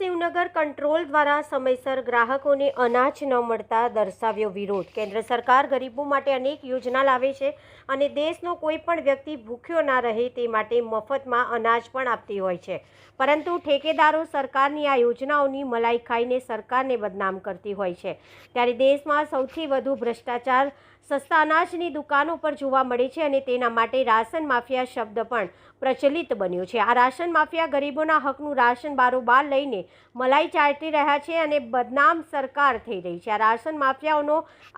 Shivnagar control દ્વારા સમયસર ગ્રાહકોને અનાજ ન મળતા દર્શાવ્યો વિરોધ। કેન્દ્ર સરકાર ગરીબો માટે અનેક યોજના લાવે છે અને દેશનો કોઈ પણ વ્યક્તિ ભૂખ્યો ના રહે તે માટે મફતમાં અનાજ પણ આપતી હોય છે, પરંતુ ઠેકેદારો સરકારની આ યોજનાઓની મલાઈ ખાઈને સરકારને બદનામ કરતી હોય છે। ત્યારે દેશમાં સૌથી વધુ ભ્રષ્ટાચાર સસ્તા અનાજની દુકાનો પર જોવા મળે છે અને તેના માટે રાશન માફિયા શબ્દ પણ પ્રચલિત બન્યો છે। આ રાશન માફિયા ગરીબોના હકનું રાશન બારોબાર લઈને મલાઈ ચાટી રહ્યા છે અને બદનામ સરકાર થઈ રહી છે। આ રાશન માફિયાઓનો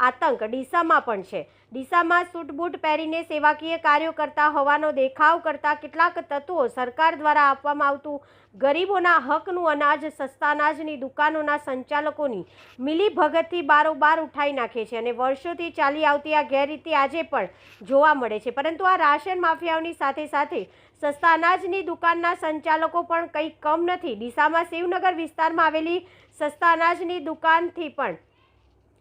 આતંક ડીસામાં પણ છે। ડીસામાં સૂટબૂટ પહેરીને સેવાકીય કાર્યો કરતા હોવાનો દેખાવ કરતા કેટલાક તત્વો સરકાર દ્વારા આપવામાં આવતું ગરીબોના હકનું અનાજ સસ્તા અનાજની દુકાનોના સંચાલકોની મિલીભગતથી બારોબાર ઉઠાવી નાખે છે અને વર્ષોથી ચાલી આવતી આ ગેરરીતિ આજે પણ જોવા મળે છે। પરંતુ આ રાશન માફિયાઓની સાથે સાથે સસ્તા અનાજની દુકાનના સંચાલકો પણ કંઈ કમ નથી। ડીસામાં શિવનગર વિસ્તારમાં આવેલી સસ્તા અનાજની દુકાનથી પણ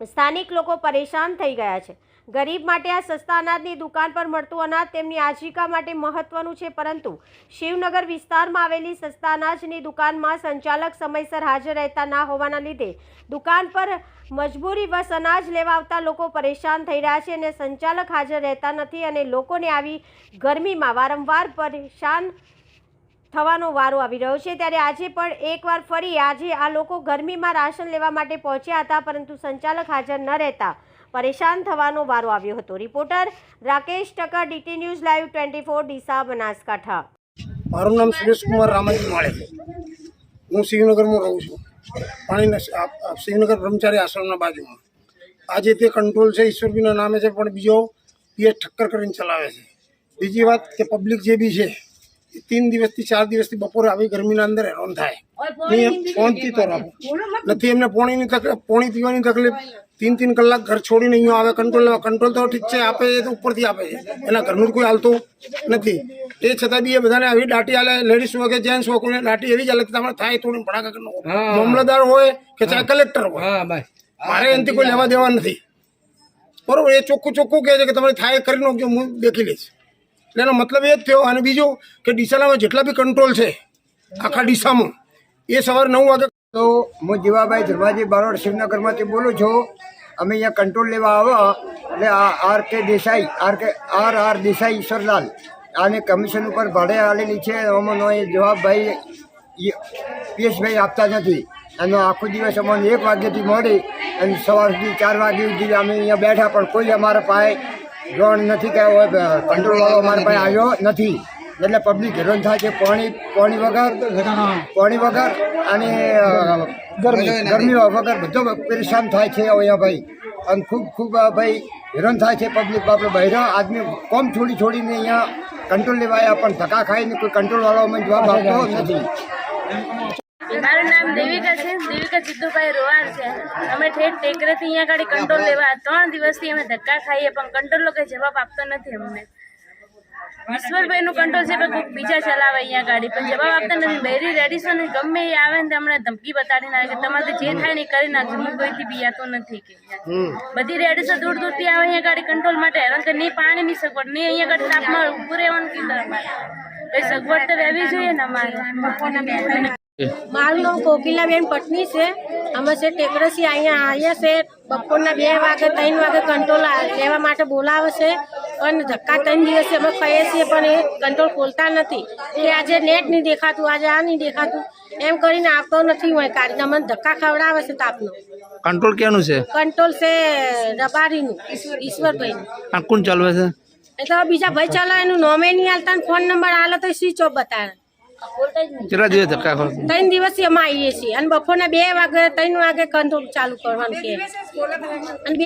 સ્થાનિક લોકો પરેશાન થઈ ગયા છે। ગરીબ માટે આ સસ્તા અનાજની દુકાન પર મળતું અનાજ તેમની આજીવિકા માટે મહત્વનું છે, પરંતુ શિવનગર વિસ્તારમાં આવેલી સસ્તા અનાજની દુકાનમાં સંચાલક સમયસર હાજર રહેતા ના હોવાના લીધે દુકાન પર મજબૂરીવશ અનાજ લેવા આવતા લોકો પરેશાન થઈ રહ્યા છે અને સંચાલક હાજર રહેતા નથી અને લોકોને આવી ગરમીમાં વારંવાર પરેશાન થવાનો વારો આવી રહ્યો છે। ત્યારે આજે પણ એકવાર ફરી આજે આ લોકો ગરમીમાં રાશન લેવા માટે પહોંચ્યા હતા, પરંતુ સંચાલક હાજર ન રહેતા પરેશાન થવાનો વારો આવ્યો હતો। Reporter Rakesh Takkar, DT news live 24 Deesa, Banaskantha. મારું નામ સુરેશ કુમાર રામાજી માળે છે। હું શિવનગરમાં રહું છું, પાણીના શિવનગર બ્રહ્મચારી આશ્રમના બાજુમાં। આજે તે કંટ્રોલ છે ઈશ્વરબીના નામે છે, પણ બીજો PS ઠક્કર કરીને ચલાવે છે। બીજી વાત કે પબ્લિક જે બી છે 3 દિવસથી 4 દિવસથી બપોરે આવી ગરમીના અંદર હેરાન થાય। ફોનથી તો નથી, એમને પાણીની તકલીફ, પાણી પીવાની તકલીફ, 3 કલાક ઘર છોડીને અહીંયા આવે કંટ્રોલ લેવા। કંટ્રોલ તો ઠીક છે આપે, એ તો ઉપરથી આપે છે, એના ઘરનું કોઈ હાલતું નથી। એ છતાં બી એ બધાને આવી દાટી હાલે, લેડીઝ હોય કે જેન્ટ્સ હોય, કોઈને દાટી એવી જ હાલે કે તમારે થાય થોડી ભડાકા કરનો, મામલતદાર હોય કે ચાહે કલેક્ટર હોય, મારે એનાથી કોઈ લેવા દેવા નથી, બરોબર। એ ચોખ્ખું કહે છે કે તમારે થાય કરી નાખજો, હું દેખી લઈશ। એટલે એનો મતલબ એ જ થયો। અને બીજું કે ડીસામાં જેટલા બી કંટ્રોલ છે આખા ડીસામાં, એ સવારે 9 વાગે તો હું જીવાભાઈ ધર્માજી બારોડ શિવનગરમાંથી બોલું છું। અમે અહીંયા કંટ્રોલ લેવા આવ્યા એટલે RK દેસાઈ, RR દેસાઈ ઈશ્વરલાલ આને કમિશન ઉપર ભાડે આવેલી છે। અમને એ જવાબભાઈ પીએસભાઈ આપતા નથી, અને આખો દિવસ અમને 1 વાગ્યાથી મળી અને સવાર સુધી 4 વાગ્યા સુધી અમે અહીંયા બેઠા, પણ કોઈ અમારા પાસે જોણ નથી કે કંટ્રોલવાળો અમારા પાસે આવ્યો નથી। એટલે પબ્લિક હેરાન થાય છે પાણી વગર અને ગરમી વગર બધો પરેશાન થાય છે અહીંયા ભાઈ, અને ખૂબ ભાઈ હેરાન થાય છે પબ્લિક। બાપરે બહેરા આદમી કોમ છોડીને અહીંયા કંટ્રોલ લેવા આવ્યા, પણ ધક્કા ખાઈને કોઈ કંટ્રોલવાળો અમને જવાબ આપતો નથી। મારું નામ દેવિકા છે, દેવિકા સિદ્ધુભાઈ રોહાણ છે। અમે ઠેઠ ટેકરેથી અહીંયા ગાડી કંટ્રોલ લેવા 3 દિવસથી અમે ધક્કા ખાઈએ, પણ કંટ્રોલ કંઈ જવાબ આપતો નથી અમને। ઈશ્વરભાઈનું કંટ્રોલ છે, પણ કોઈ બીજા ચલાવે અહીંયા ગાડી, પણ જવાબ આપતા નથી। બહેરી રેડિસો ને ગમે એ આવે ને અમને ધમકી બતાડીને આવે કે તમારે જે થાય ને કરી નાખજો, હું કોઈથી બિયાતો નથી કે બધી રેડિસો દૂરથી આવે અહીંયા ગાડી કંટ્રોલ માટે હેરાન કરે। નહીં પાણીની સગવડ, નહીં અહીંયા ગાડી તાપમાં ઊભું રહેવાનું કીધું અમારે, કઈ સગવડ તો રહેવી જોઈએ ને અમારે। મારું નામ કોકિલાબેન પટની છે। અમે છે ટેકરસી અહીંયા આવ્યા છે, બપોરના 2 વાગે 3 વાગે કંટ્રોલ લેવા માટે બોલાવે છે, પણ ધક્કા 3 દિવસથી અમે ખાઈએ છીએ, પણ એ કંટ્રોલ ખોલતા નથી કે આજે નેટ નહીં દેખાતું, આજે આ નહીં દેખાતું, એમ કરીને આવતો નથી હોય કાઢીને અમને ધક્કા ખવડાવે છે તાપનો। કંટ્રોલ ક્યાંનું છે? કંટ્રોલ છે રબારીનું, ઈશ્વરભાઈનું। આ કોણ ચાલવે છે? એ તો બીજા ભાઈ ચલાવે, એનું નોમે નહીં હાલતા, ફોન નંબર હાલે તો સ્વિચ ઓફ બતાવે। કેટલા દિવસ ધક્કા ખાવ? 3 દિવસથી અમે આવીએ છીએ, અને બપોરના 2 વાગે 3 વાગે કંટ્રોલ ચાલુ કરવાનું કે, અને